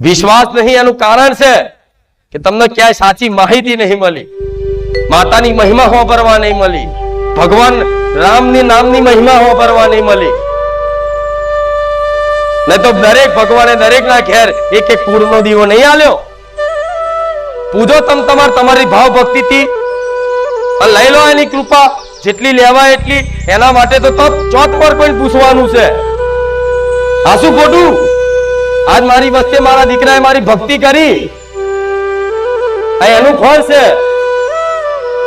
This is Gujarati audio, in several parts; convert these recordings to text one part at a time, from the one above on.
વિશ્વાસ નહીં એનું કારણ છે કે તમને ક્યાંય સાચી માહિતી નહીં મળી, માતાની મહિમા હોભરવા નહીં મળી, ભગવાન રામની નામની મહિમા હોભરવા નહીં મળી. નહીં તો દરેક ભગવાને દરેક ના ઘેર એક એક પૂરનો દીવો નહીં આલ્યો. પૂજો તમારી ભાવ ભક્તિ થી લઈ લો એની કૃપા જેટલી લેવાય એટલી. એના માટે તો ચોથ પર કોઈ પૂછવાનું છે. આ શું ખોટું? આજ મારી વચ્ચે મારા દીકરાએ મારી ભક્તિ કરી, એનું ફળ છે.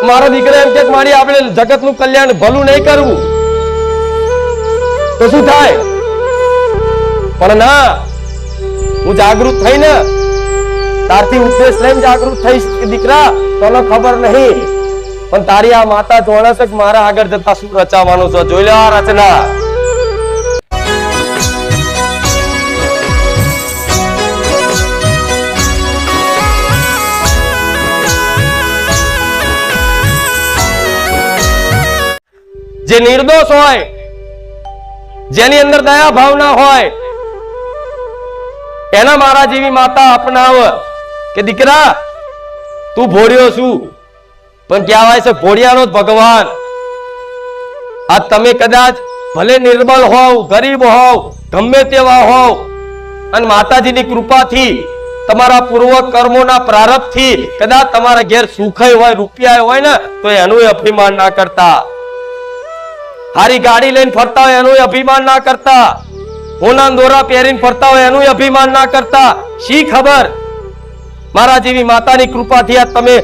મારા દીકરા એમ કે મારી આપણે જગતનું કલ્યાણ ભલું નહીં કરવું તો શું થાય? પણ ના, હું જાગૃત થઈ ને તારથી ઉપદેશ લઈને જાગૃત થઈશ કે દીકરા તને ખબર નહીં, પણ તારી આ માતા જોડે છે કે મારા આગળ જતા શું રચાવાનું છે. જોઈ લે આ રચના. જે નિર્દોષ હોય, જેની અંદર દયા ભાવના હોય, એના મારા જેવી માતા અપનાવ કે દીકરા તું ભોળ્યો છું, પણ કહેવાય છે ભોળિયાનો જ ભગવાન. આ તમે કદાચ ભલે નિર્બળ હોવ, ગરીબ હોવ, ગમે તેવા હોવ, અને માતાજીની કૃપાથી તમારા પૂર્વ કર્મોના પ્રારબ્ધથી કદાચ તમારા ઘેર સુખ હોય, રૂપિયા હોય ને, તો એનું અભિમાન ના કરતા. હારી ગાડી લઈને ફરતા હોય એનું અભિમાન ના કરતા. હોના દોરા પહેરીને ફરતા હોય એનું અભિમાન ના કરતા. શી ખબર મારા જેવી માતાની કૃપાથી આ તમે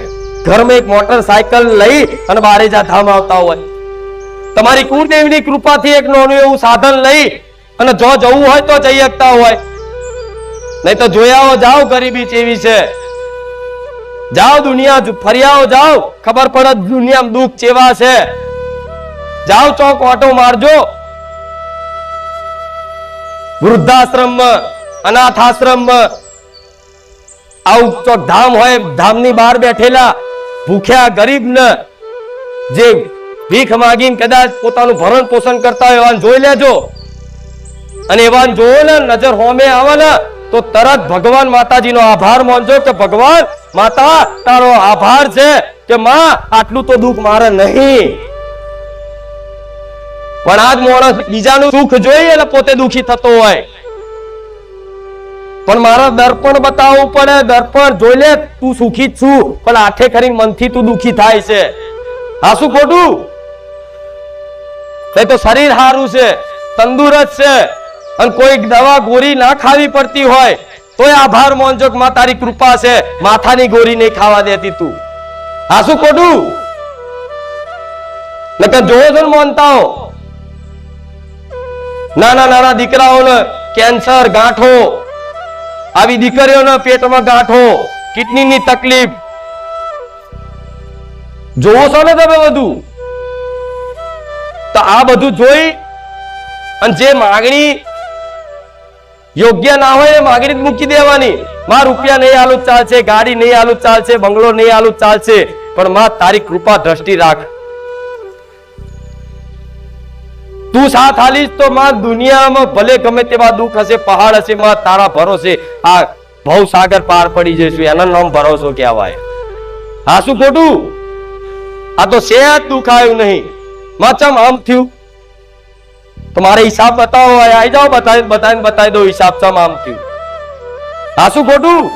ઘરમાં એક મોટરસાયકલ લઈ અને બારેજા ધામ આવતા હોય. તમારી કુળદેવીની કૃપાથી એક નાનું એવું સાધન લઈ અને જો જવું હોય તો જઈ શકતા હોય. નહીં તો જોયાઓ જાઓ ગરીબી કેવી છે. જાઓ દુનિયા ફરિયાઓ જાઓ, ખબર પડે દુનિયામાં દુઃખ કેવા છે. જાઓ ચોક ઓટો મારજો, વૃદ્ધાશ્રમમાં, અનાથ આશ્રમમાં, આવું ચોક ધામ હોય, ધામની બહાર બેઠેલા ભૂખ્યા ગરીબ ને જે ભીખ માંગીને કદાચ પોતાનું ભરણ પોષણ કરતા હોય એવાને જોઈ લેજો. અને એવાને જોવો ને નજર હોમે આવે ને તો તરત ભગવાન માતાજીનો આભાર માનજો કે ભગવાન માતા તારો આભાર છે કે માં આટલું તો દુઃખ મારે નહીં. પણ આજ માણસ બીજાનું સુખ જોઈએ એટલે પોતે દુખી થતો હોય. પણ મારા દર્પણ બતાવવું પડે, દર્પણ જોઈ લે તું સુખી જ છું, પણ આઠે ખરી મનથી તું દુખી થાય છે. આ શું ખોટું? તો શરીર સારું છે, તંદુરસ્ત છે, અને કોઈ દવા ગોળી ના ખાવી પડતી હોય તોય આભાર માનજો કે માં તારી કૃપા છે, માથાની ગોળી નહીં ખાવા દેતી તું. આ શું ખોટું? નકર જોવો છો ને માનતા હો, નાના નાના દીકરાઓને કેન્સર, ગાંઠો, આવી દીકરીઓને પેટમાં ગાંઠો, કિડનીની તકલીફ જોવો છો ને તમે બધું. તો આ બધું જોઈ અને જે માગણી યોગ્ય ના હોય એ માગણી મૂકી દેવાની. માં રૂપિયા નહીં આલું ચાલશે, ગાડી નહીં આલું ચાલશે, બંગલો નહીં આલું ચાલશે, પણ માં તારી કૃપા દ્રષ્ટિ રાખ. તું સાથ આલીશ તો માં દુનિયામાં ભલે ગમે તેવા દુઃખ હશે, પહાડ હશે, માં તારા ભરોસે આ ભવસાગર પાર પડી જઈશું. એના નામ ભરોસો કહેવાય. આ શું ખોટું? આ તો સેજ દુઃખ આવ્યું નહીં, માં ચમ આમ થયું. તમારે હિસાબ બતાવો, આવી જાઓ, બતાવી દો હિસાબ ચમ આમ થયું. આ શું ખોટું?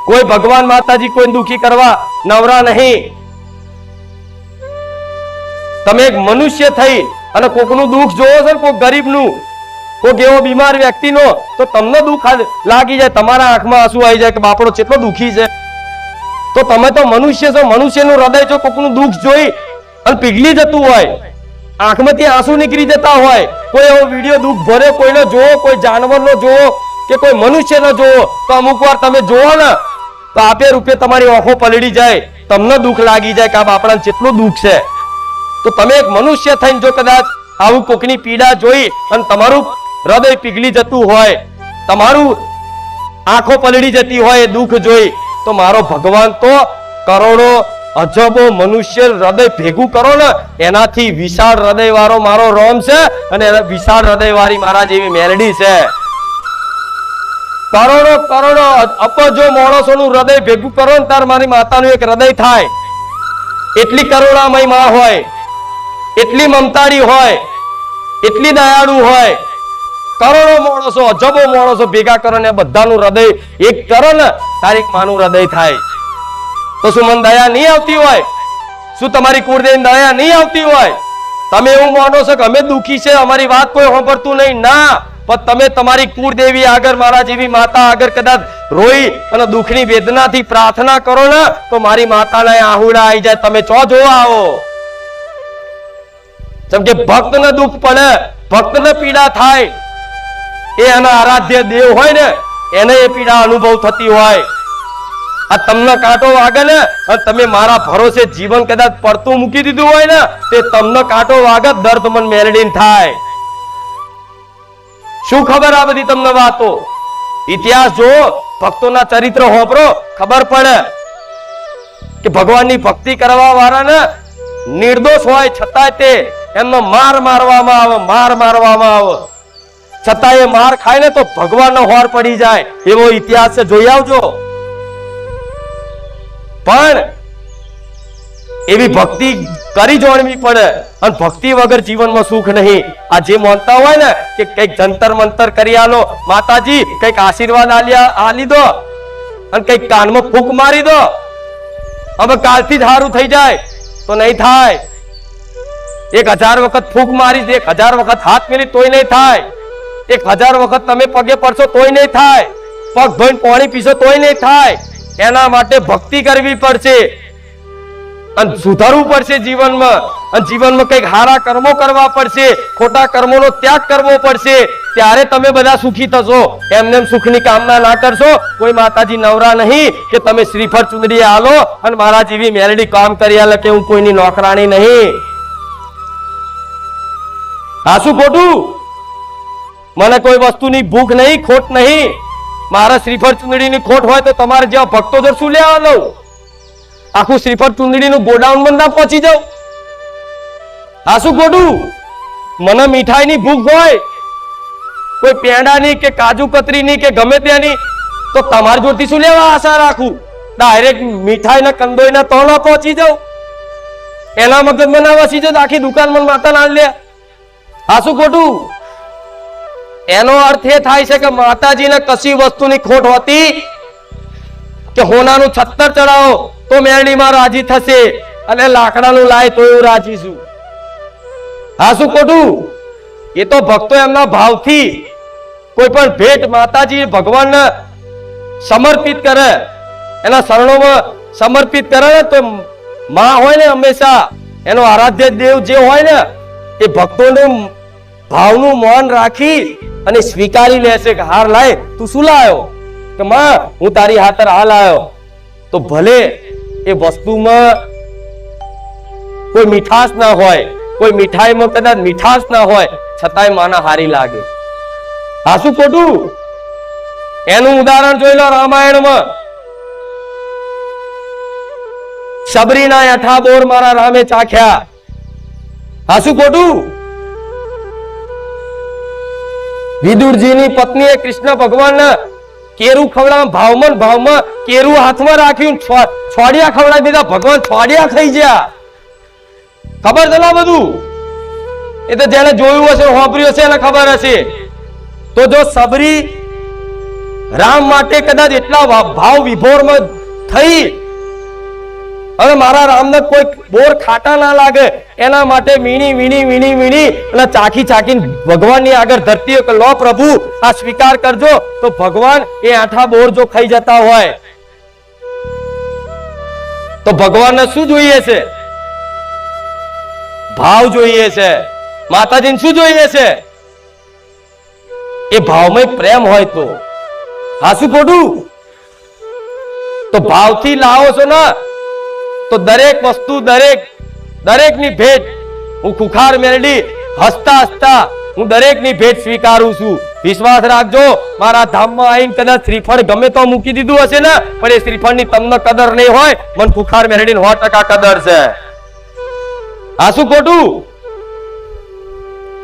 કોઈ ભગવાન માતાજી કોઈ દુખી કરવા નવરા નહીં. તમે એક મનુષ્ય થઈ અને કોકનું દુઃખ જોવો છો, કોઈક ગરીબનું, કોઈક એવો બીમાર વ્યક્તિનો, તો તમને દુઃખ લાગી જાય, તમારા આંખમાં આંસુ આવી જાય કે બાપડો કેટલો દુઃખી છે. તો તમે તો મનુષ્ય છો, મનુષ્યનું હૃદય જો કોકનું દુઃખ જોઈ અને પીગળી જતું હોય, આંખમાંથી આંસુ નીકળી જતા હોય, કોઈ એવો વિડીયો દુઃખ ભરે કોઈનો જોવો, કોઈ જાનવરનો જોવો કે કોઈ મનુષ્યનો જોવો, તો અમુક વાર તમે જોવો ને તો આપે રૂપે તમારી આંખો પલળી જાય, તમને દુઃખ લાગી જાય કે આ બાપડાને કેટલું દુઃખ છે. તો તમે એક મનુષ્ય થઈને જો કદાચ આવું કોકની પીડા જોઈ અને તમારું હૃદય પીગળી જતું હોય, તમારું આંખો પલળી જતી હોય એ દુઃખ જોઈ, તો મારો ભગવાન તો કરોડો અજબો મનુષ્ય હૃદય ભેગું કરો ને એનાથી વિશાળ હૃદય વાળો મારો રોમ છે, અને વિશાળ હૃદય વાળી મારા જેવી મેલડી છે. કરોડો કરોડો અબજો માણસોનું હૃદય ભેગું કરો ને તાર મારી માતાનું એક હૃદય થાય. એટલી કરુણામય માં હોય, એટલી મમતાળી હોય, એટલી દયાળુ હોય. કરોડો માણસો, અજબો માણસો ભેગા કરો ને બધાનું હૃદય એક કરો ને તારીખ માનું હૃદય થાય. તો શું મન દયા નહીં આવતી હોય? શું તમારી કુળદેવી દયા નહીં આવતી હોય? તમે એવું માનો છો કે અમે દુખી છે, અમારી વાત કોઈ સાંભળતું નહીં? ના, પણ તમે તમારી કુળદેવી આગળ, મારા જેવી માતા આગળ કદાચ રોઈ અને દુઃખની વેદનાથી પ્રાર્થના કરો ને તો મારી માતાને આહુડા આવી જાય. તમે ચો જોવા આવો. જેમ કે ભક્તને દુઃખ પડે, ભક્તને પીડા થાય, એ એના આરાધ્ય દેવ હોય ને એને એ પીડા અનુભવ થતી હોય. આ તમને કાંટો વાગે ને અને તમે મારા ભરોસે જીવન કદાચ પડતું મૂકી દીધું હોય ને તે તમને કાંટો વાગે દર્દ મન મેલડીને થાય. શું ખબર આ બધી તમને વાતો? ઇતિહાસ જો, ભક્તોના ચરિત્ર હોપરો, ખબર પડે કે ભગવાનની ભક્તિ કરવા વાળાને નિર્દોષ હોય છતાંય તે એમનો માર મારવામાં આવે, માર મારવામાં આવે. છતાં એ માર ખાય ને તો ભગવાનનો હોર પડી જાય, એવો ઇતિહાસ છે, જોઈ આવજો. પણ એવી ભક્તિ કરી જોડવી પડે અને ભક્તિ વગર જીવનમાં સુખ નહીં. આ જે માનતા હોય ને કે કઈક જંતર મંતર કરી આલો, માતાજી કઈક આશીર્વાદ આલી દો અને કઈક કાનમાં ફૂંક મારી દો, હવે કાલથી જ સારું થઈ જાય, તો નહીં થાય. 1000 વખત ફૂંક મારી, 1000 વખત હાથ મેલી તોય નહીં થાય. 1000 વખત તમે પગે પડશો તોય નહીં થાય. પગ ધોઈને પાણી પીશો તોય નહીં થાય. એના માટે ભક્તિ કરવી પડશે અને સુધારવું પડશે જીવનમાં. અને જીવનમાં કઈક સારા કર્મો કરવા પડશે, ખોટા કર્મોનો ત્યાગ કરવો પડશે. ત્યારે તમે બધા સુખી થશો. એમને સુખની કામના ના કરશો. કોઈ માતાજી નવરા નહીં કે તમે શ્રીફળ ચુંદડી આલો અને મારા જેવી મેલડી કામ કરી આલે કે હું કોઈની નોકરાણી નહીં. હા, શું ખોટું? મને કોઈ વસ્તુની ભૂખ નહીં, ખોટ નહીં. મારા શ્રીફળ ચુંદડીની ખોટ હોય તો તમારે જેવા ભક્તો જો શું લેવા લઉં? આખું શ્રીફળ ચુંદડીનું ગોડાઉન માં ના પહોંચી જાઉં? આ શું ખોટું? મને મીઠાઈની ભૂખ હોય, કોઈ પેંડાની કે કાજુ કતરીની કે ગમે ત્યાંની, તો તમારી જોડથી શું લેવા આશા રાખું? ડાયરેક્ટ મીઠાઈ ના કંદોઈ ના તો ના પહોંચી જાઉં? એના મગજમાં ના વસી જાઉં આખી દુકાનમાં માતા ના લે? આ શું ખોટું? એનો અર્થ એ થાય છે કે માતાજીને કશી વસ્તુની ખોટ હોતી કે હોનાનું 76 ચડાવો તો મેરડીમાં રાજી થશે અને લાકડાનું લાય તો એવું રાજી છું. હા, શું ખોટું? એ તો ભક્તો એમના ભાવથી કોઈ પણ ભેટ માતાજી ભગવાનને સમર્પિત કરે, એના શરણોમાં સમર્પિત કરે ને તો માં હોય ને હંમેશા એનો આરાધ્ય દેવ જે હોય ને એ ભક્તોનું ભાવનું મૌન રાખી અને સ્વીકારી લેશે કે હાર લાય તું શું લાયો? કે માં હું તારી હાથર આ લાયો. તો ભલે એ વસ્તુમાં કોઈ મીઠાશ ના હોય, કોઈ મીઠાઈમાં કદાચ મીઠાશ ના હોય, છતાંય માના હારી લાગે. હા, શું ખોટું? એનું ઉદાહરણ જોઈ લો રામાયણમાં. શબરીના 8 બોર મારા રામે ચાખ્યા. હા, શું ખોટું? વિદુરજીની પત્નીએ કૃષ્ણ ભગવાનને કેરું ખવડાવવા ભાવમાં કેરું હાથમાં રાખ્યું, છોડિયા ખવડાવી દીધા. ભગવાન છોડિયા ખાઈ ગયા. ખબર છે ને બધું? એ તો જેને જોયું હશે, સાંભળ્યું હશે એને ખબર હશે. તો જો સબરી રામ માટે કદાચ એટલા ભાવ વિભોરમાં થઈ હવે મારા રામને કોઈ બોર ખાટા ના લાગે એના માટે વીણી વીણી વીણી વીણી અને ચાખી ચાખીને ભગવાનની આગળ ધરતી કે લો પ્રભુ આ સ્વીકાર કરજો. તો ભગવાન એ 8 બોર જો ખાઈ જતા હોય તો ભગવાનને શું જોઈએ છે? ભાવ જોઈએ છે. માતાજીને શું જોઈએ છે? એ ભાવમાં પ્રેમ હોય તો. હા, શું ખોટું? તો ભાવથી લાવો છો ને તો દરેક વસ્તુ, દરેકની ભેટ હું ખુખાર મેલડી હસતા હસતા હું દરેકની ભેટ સ્વીકારું છું. વિશ્વાસ રાખજો, મારા ધામમાં આવીને કદાચ શ્રીફળ ગમે તો મૂકી દીધું હશે ને પણ એ શ્રીફળની તમને કદર નહીં હોય, મને ખુખાર મેલડીની 100% કદર છે. આ શું ખોટું?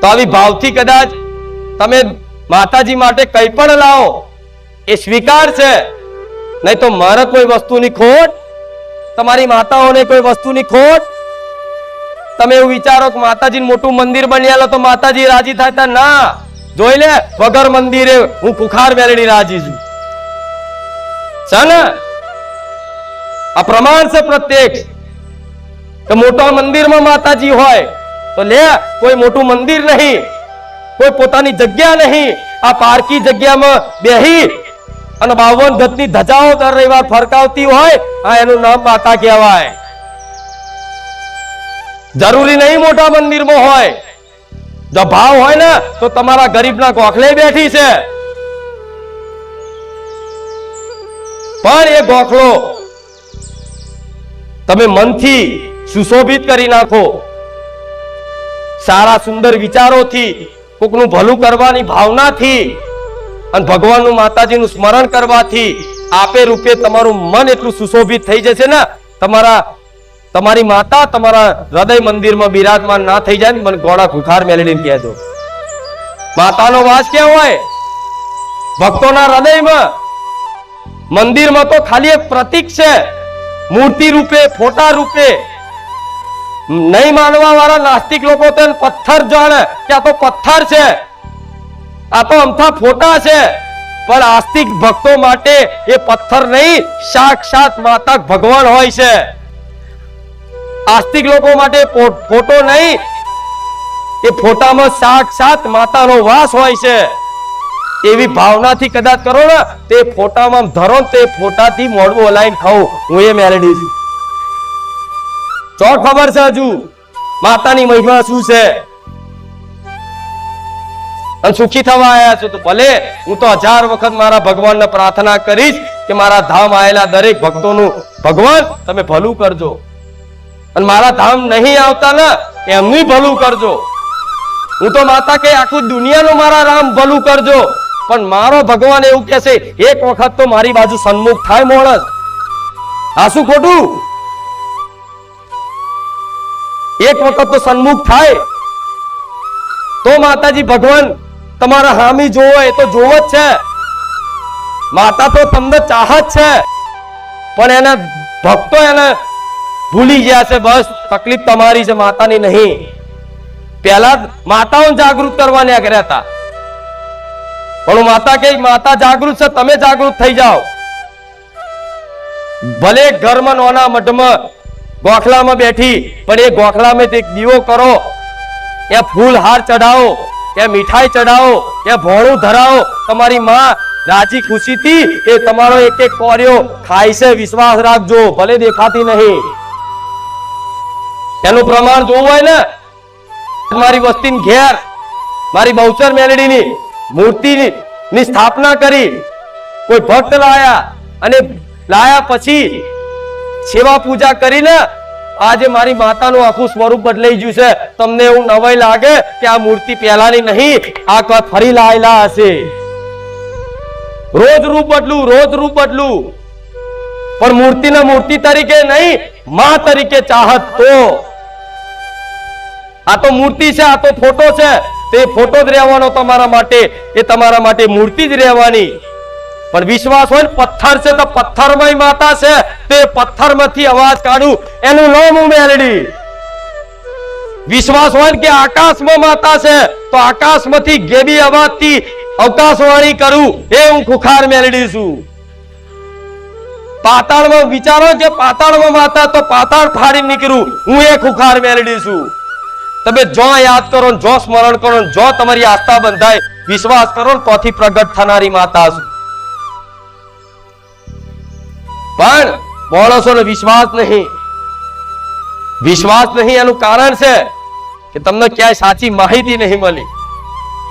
તો આવી ભાવથી કદાચ તમે માતાજી માટે કંઈ પણ લાવો એ સ્વીકાર છે, નહીં તો મારે કોઈ વસ્તુની ખોટ, તમારી માતાઓને કોઈ વસ્તુની ખોટ. તમે એવું વિચારો કે માતાજીનું મોટું મંદિર બની આલો તો માતાજી રાજી થાય? ના, જોઈ લે, વગર મંદિરે હું કુખાર મેળવી રાજી છું. છે ને? આ પ્રમાણ છે પ્રત્યક્ષ કે મોટા મંદિરમાં માતાજી હોય તો લે, કોઈ મોટું મંદિર નહીં, કોઈ પોતાની જગ્યા નહીં, આ પારકી જગ્યામાં બેહી અને 52 ગજની ધજાઓ દર રવિવાર ફરકાવતી હોય, આ એનું નામ માતા કહેવાય. જરૂરી નહીં મોટા મંદિરમાં હોય. જો ભાવ હોય ને તો તમારા ગરીબના ગોખલે બેઠી છે, પણ એ ગોખલો તમે મનથી સુશોભિત કરી નાખો, સારા સુંદર વિચારોથી, કોકનું ભલું કરવાની ભાવનાથી અને ભગવાનનું માતાજીનું સ્મરણ કરવાથી આપે રૂપે તમારું મન એટલું સુશોભિત થઈ જશે ને, તમારી માતા તમારા હૃદય મંદિરમાં બિરાજમાન ના થઈ જાય ને મને ગોળા ખુખાર મેળવીને કહેજો. માતાનો વાસ ક્યાં હોય? ભક્તોના હૃદયમાં. મંદિરમાં તો ખાલી એક પ્રતીક છે, મૂર્તિ રૂપે, ફોટા રૂપે. નહીં માનવા વાળા નાસ્તિક લોકો તો પથ્થર જાણે કે આ તો પથ્થર છે, આ તો અમથા ફોટા છે, પણ આસ્તિક ભક્તો માટે એ પથ્થર નહીં, સાક્ષાત માતા ભગવાન હોય છે. આસ્તિક લોકો માટે ફોટો નહીં, એ ફોટામાં સાક્ષાત માતાનો વાસ હોય છે. એવી ભાવનાથી કદાચ કરો ને તે ફોટામાં ધરો, તે ફોટાથી મોઢું હલાઈને ખાવું, હું એ મેલેડી છું. ચો ખબર છે હજુ માતાની મહિમા શું છે? અને સુખી થવા આવ્યા છો તો ભલે, હું તો 1000 વખત મારા ભગવાનને પ્રાર્થના કરીશ કે મારા ધામ આવેલા દરેક ભક્તોનું ભગવાન તમે ભલું કરજો, અને મારા ધામ નહીં આવતા ને એમનું ભલું કરજો. હું તો માતા કે આખું દુનિયાનું મારા રામ ભલું કરજો, પણ મારો ભગવાન એવું કહે છે એક વખત તો મારી બાજુ સન્મુખ થાય માણસ. આ શું ખોટું? એક વખત તો સન્મુખ થાય તો માતાજી ભગવાન તમારા હામી જોવો, એ તો જોવો જ છે. માતા તો તમને ચાહત છે, પણ એના ભક્તો એને ભૂલી ગયા છે. બસ તકલીફ તમારી છે, માતાની નહીં. પહેલા માતાઓને જાગૃત કરવાને કર્યા હતા, પણ માતા કે માતા જાગૃત છે, તમે જાગૃત થઈ જાઓ. ભલે ઘરમાં નોના મઢમાં ગોખલામાં બેઠી, પણ એ ગોખલામાં એક દીવો કરો, એ ફૂલ હાર ચડાવો, એ મીઠાઈ ચડાવો, એ ભોણું ધરાવો. તમારી માં રાજી ખુશીથી એ તમારો એક એક કોર્યો ખાય છે, વિશ્વાસ રાખજો, ભલે દેખાતી નહીં. એનું પ્રમાણ જોવું હોય ને, મારી વસ્તીની ઘેર મારી બહુચર મેલડીની મૂર્તિની સ્થાપના કરી, કોઈ ભક્ત લાયા, અને લાયા પછી સેવા પૂજા કરીને આજે મારી માતાનું આખું સ્વરૂપ બદલાઈ ગયું છે. તમને એવું નવાઈ લાગે કે આ મૂર્તિ પહેલાની નહીં, આ કોઈ ફરી લાયેલા હશે. રોજ રૂપ બદલું, રોજ રૂપ બદલું, પણ મૂર્તિને મૂર્તિ તરીકે નહીં, માં તરીકે ચાહત. તો આ તો મૂર્તિ છે, આ તો ફોટો છે, તે ફોટો જ રહેવાનો તમારા માટે, એ તમારા માટે મૂર્તિ જ રહેવાની. પણ વિશ્વાસ હોય ને પથ્થર છે તો પથ્થરમય માતા છે, તે પથ્થરમાંથી અવાજ કાઢું, એનું નામ હું મેલડી. વિશ્વાસ હોય કે આકાશમાં માતા છે તો આકાશમાંથી ગેબી અવાજથી અવકાશવાણી કરું, એ હું ખુખાર મેલડી છું. પાતાળમાં વિચારો કે પાતાળમાં માતા તો પાતાળ ફાડી નીકળું, હું એ ખુખાર મેલડી છું. તમે જો યાદ કરો, જો સ્મરણ કરો, જો તમારી આસ્થા બંધાય, વિશ્વાસ કરો ને તોથી પ્રગટ થનારી માતા છું. પણ માણસોને વિશ્વાસ નહીં. વિશ્વાસ નહીં એનું કારણ છે કે તમને ક્યાંય સાચી માહિતી નહીં મળી,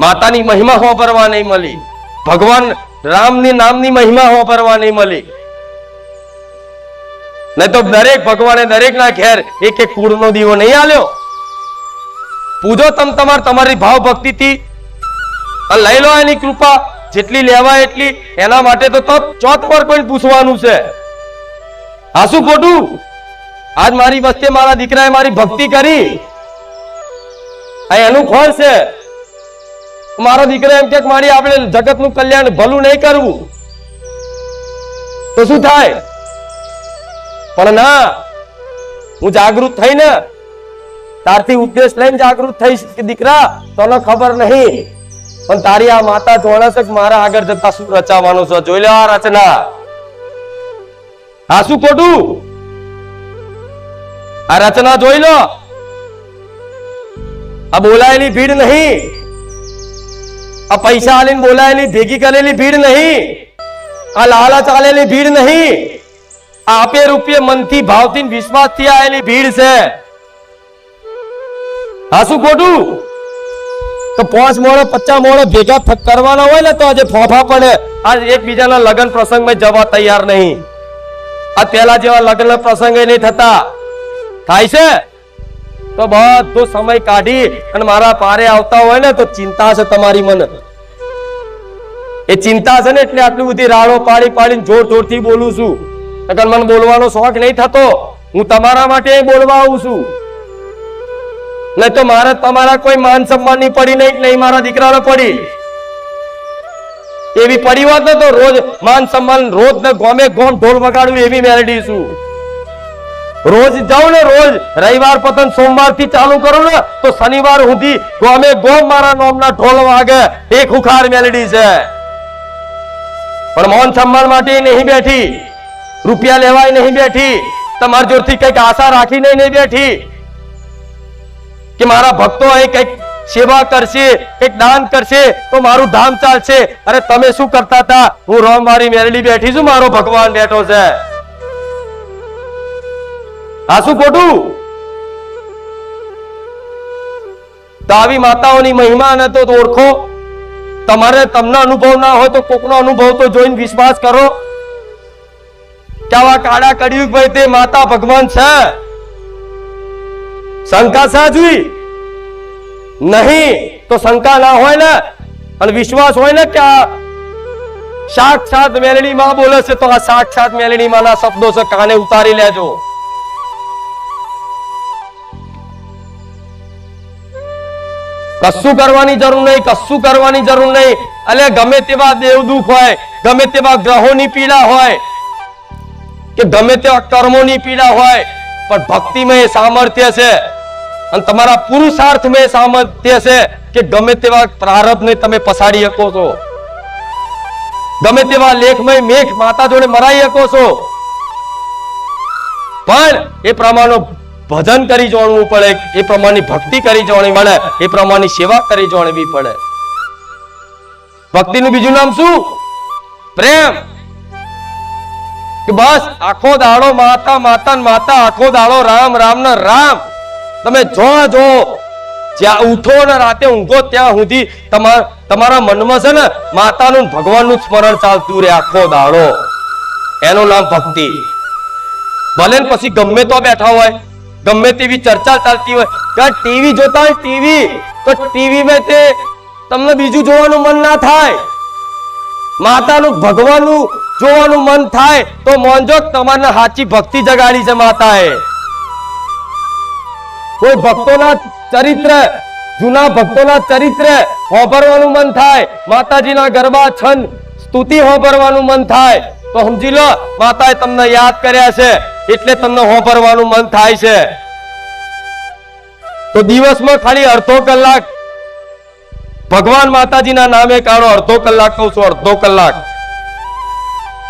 માતાની મહિમા હોપરવા નહીં મળી, ભગવાન રામની નામની મહિમા હોપરવા નહીં મળી. નહીં તો દરેક ભગવાને દરેક ના ઘેર એક એક કુળનો દીવો નહીં આલ્યો. પૂજો તમારી ભાવ ભક્તિથી, લઈ લો એની કૃપા, જેટલી લેવાય એટલી. એના માટે તો ચોથ પર કોઈ પૂછવાનું છે. આ શું ખોટું? આજ મારી વચ્ચે મારા દીકરાએ મારી ભક્તિ કરી, આ એનું ફળ છે. મારો દીકરો એમ કે મારી આપણે જગતનું કલ્યાણ ભલું નહીં કરવું, તો શું થાય? પણ ના, હું જાગૃત થઈ ને તારથી ઉપદેશ લઈને જાગૃત થઈશ કે દીકરા તને ખબર નહીં, પણ તારી આ માતા જોડે છે કે મારા આગળ જતા શું રચાવાનું છે. જોઈ લે આ રચના. આ શું ખોટું? આ રચના જોઈ લો. આ બોલાયેલી ભીડ નહીં, આ પૈસા આલીને બોલાયેલી ભેગી કરેલી ભીડ નહીં, આ લાલા ચાલેલી ભીડ નહીં, આ આપે રૂપિયે મનથી ભાવથી વિશ્વાસથી આવેલી ભીડ છે. આ શું ખોટું? તો 5 મોણો 50 મોણો ભેગા કરવાના હોય ને તો આજે ફોફા પડે. આજ એકબીજાના લગ્ન પ્રસંગમાં જવા તૈયાર નહીં. આ પેલા જેવા લગ્ન પ્રસંગે નહીં થતા. થાય છે તો બધો સમય કાઢી અને મારા પારે આવતા હોય ને તો ચિંતા છે તમારી. મને એ ચિંતા છે ને એટલે આટલી બધી રાડો પાડી પાડીને જોર જોરથી બોલું છું. નકર મને બોલવાનો શોખ નહીં થતો. હું તમારા માટે બોલવા આવું છું. નહીં તો મારે તમારા કોઈ માન સન્માન ની પડી નહીં મારા દીકરાને પડી. એવી પડી વાત ને તો રોજ માન સન્માન રોજ ને ગોમે ગોમ ઢોલ વગાડવું એવી મેલડી છું. રોજ જાઉં ને રોજ રવિવાર પતન સોમવાર થી ચાલુ કરું ને તો શનિવાર સુધી ગોમે ગોમ મારા નામના ઢોલ વાગે. એ ખુખાર મેલડી છે. પણ માન સન્માન માટે નહીં બેઠી, રૂપિયા લેવાય નહીં બેઠી, તમારા જોરથી કઈક આશા રાખીને નહીં બેઠી કે મારા ભક્તો અહીં કઈક સેવા કરશે, કઈક દાન કરશે તો મારું ધામ ચાલશે. અરે તમે શું કરતા હતા? હું રોમ મારી મેલડી બેઠી છું, મારો ભગવાન બેઠો છે. આ શું ખોટું? તો આવી માતાઓની મહિમા ને તો ઓળખો. તમારે તમને અનુભવ ના હોય તો કોકનો અનુભવ તો જોઈને વિશ્વાસ કરો કે આવા કાળા કળિયુગ ભાઈ તે માતા ભગવાન છે. શંકા સાજવી નહીં તો શંકા ના હોય ને અને વિશ્વાસ હોય ને કે આ સાક્ષાત મેલડી માં બોલે છે તો આ સાક્ષાત મેલડી માં ના શબ્દો છે, કાને ઉતારી લેજો. કશું કરવાની જરૂર નહીં, કશું કરવાની જરૂર નહીં. અલે ગમે તેવા દેવદુખ હોય, ગમે તેવા ગ્રહોની પીડા હોય કે ગમે તેવા કર્મોની પીડા હોય, પણ ભક્તિમાં એ સામર્થ્ય છે અને તમારા પુરુષાર્થમાં એ સામર્થ્ય છે કે ગમે તેવા પ્રારબ્ધને તમે પછાડી શકો છો. ગમે તેવા લેખમય મેઘ માતા જોડે મરાઈ શકો છો. પણ એ પ્રમાણે ભજન કરી જોડવું પડે, એ પ્રમાણની ભક્તિ કરી જોડવી પડે, એ પ્રમાણની સેવા કરી જોડવી પડે. ભક્તિનું બીજું નામ શું? પ્રેમ. કે બસ આખો દાડો માતા માતા માતા, આખો દાડો રામ રામ ને રામ. તમે જો જ્યાં ઉઠો ને રાતે ઊંઘો ત્યાં સુધી તમારા મનમાં છે ને માતાનું ભગવાનનું સ્મરણ ચાલતું રહે આખો દાડો. એનું નામ ભક્તિ. ભલે પછી ગમે તો બેઠા હોય, ગમે તેવી ચર્ચા ચાલતી હોય, ટીવી જોતા હોય ટીવી, તો ટીવીમાં તે તમને બીજું જોવાનું મન ના થાય, માતાનું ભગવાનનું જોવાનું મન થાય તો મોંજો તમારે સાચી ભક્તિ જગાડી છે માતાએ. કોઈ ભક્તોના ચરિત્ર, જૂના ભક્તોના ચરિત્ર હોભરવાનું મન થાય, માતાજીના ગરબા છંદ સ્તુતિ હોભરવાનું મન થાય તો સમજી લો માતાએ તમને યાદ કર્યા છે એટલે તમને હોભરવાનું મન થાય છે. તો દિવસમાં ખાલી અડધો કલાક ભગવાન માતાજીના નામે કાઢો. અડધો કલાક કહું છું, અડધો કલાક.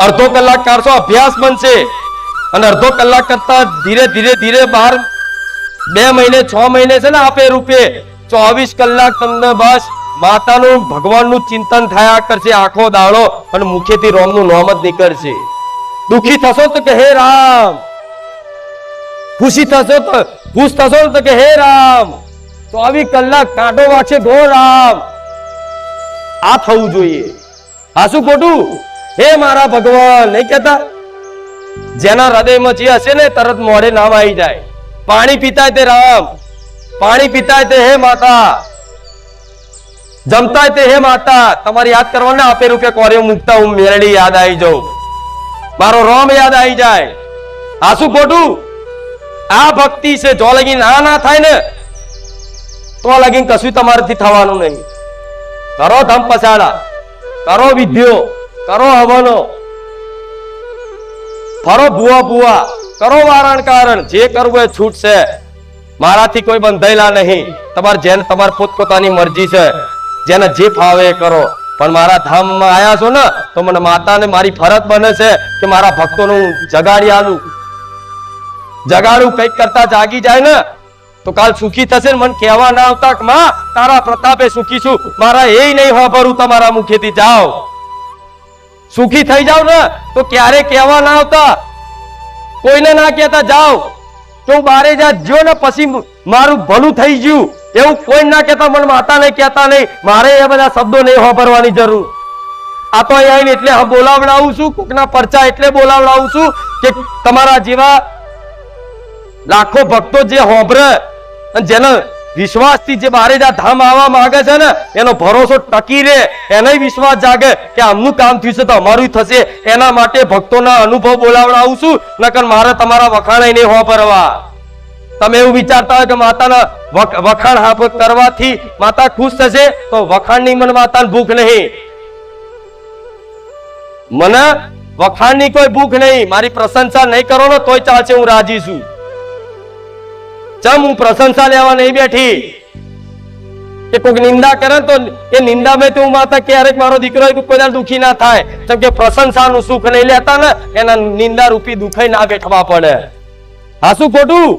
અડધો કલાક કાઢશો અભ્યાસ બનશે અને અડધો કલાક કરતા ધીરે ધીરે ધીરે 2 મહિને 6 મહિને છે ને આપે રૂપે 24 કલાક તમને બસ માતાનું ભગવાનનું ચિંતન થયા કરશે આખો દાડો અને મુખેથી રોમનું નામ જ નીકળશે. દુખી થશો તો કે હે રામ, ખુશી થશો તો ખુશ થશો તો કે હે રામ. 24 કલાક કાંટો વાગશે ગો રામ. આ થવું જોઈએ. આ શું ખોટું? હે મારા ભગવાન નહીં કહેતા? જેના હૃદયમાં જે હશે ને તરત મોઢે નામ આવી જાય. પાણી પીતા તે રામ, પાણી પીતા તે હે માતા, જમતા તે હે માતા. તમારે યાદ કરવાને આપે રૂપે કોર્યો મૂકતા હું મેલડી યાદ આવી જાઉં, મારો રોમ યાદ આવી જાય. આ શું ખોટું? આ ભક્તિ છે. જો લગીન આ ના થાય ને તો લગીન કશું તમારાથી થવાનું નહીં. કરો ધમ પછાડા, કરો વિધિઓ, કરો હવનો, ફરો ભુવા ભુવા, કરો વારણ કારણ, જે કરવું એ છૂટ છે, મારાથી કોઈ બંધાયેલા નહીં. તમારે જેને તમારી પોતપોતાની મરજી છે, જેને જે ફાવે એ કરો, પણ મારા ધામમાં આયા છો ને તો મને માતાને મારી ફરજ બને છે કે મારા ભક્તોનું જગાડી આલું. જગાડું કંઈક કરતા જાગી જાય ને તો કાલ સુખી થશે ને મને કહેવા ના આવતા કે માં તારા પ્રતાપે સુખી છું, મારા એ નહીં વાપરું તમારા મુખેથી. જાઓ સુખી થઈ જાવ ને તો ક્યારે કહેવા ના આવતા, કોઈને ના કહેતા. જાઓ તો હું બારે જો ને પછી મારું ભલું થઈ ગયું એવું કોઈ ના કહેતા, મને માતા નહીં કહેતા નહીં, મારે એ બધા શબ્દો નહીં વાપરવાની જરૂર. આ તો અહીંયા એટલે બોલાવડાવું છું, કોકના પરચા એટલે બોલાવડાવું છું કે તમારા જેવા લાખો ભક્તો જે હોંભરે અને જેનો વિશ્વાસથી જે બારે ધામ આવવા માંગે છે ને એનો ભરોસો ટકી રહે, એને વિશ્વાસ જાગે કે આમનું કામ થયું છે તો અમારું થશે. એના માટે ભક્તોના અનુભવ બોલાવડાવું છું, નકર મારે તમારા વખાણ નહીં હોંભરવા. તમે એવું વિચારતા હોય કે માતાના વખાણ હાફ કરવાથી માતા ખુશ થશે, તો વખાણની મને માતાને ભૂખ નહીં. મને વખાણની કોઈ ભૂખ નહીં. મારી પ્રશંસા નહીં કરો ને તોય ચાલશે, હું રાજી છું. ચમ હું પ્રશંસા લેવા નહીં બેઠી કે કોઈક નિંદા કરે તો એ નિંદા મેં તો હું માતા ક્યારેક મારો દીકરો કોઈ દુખી ના થાય, જેમ કે પ્રશંસાનું સુખ નહીં લેતા ને એના નિંદા રૂપી દુખાઈ ના બેઠવા પડે. હા શું ખોટું?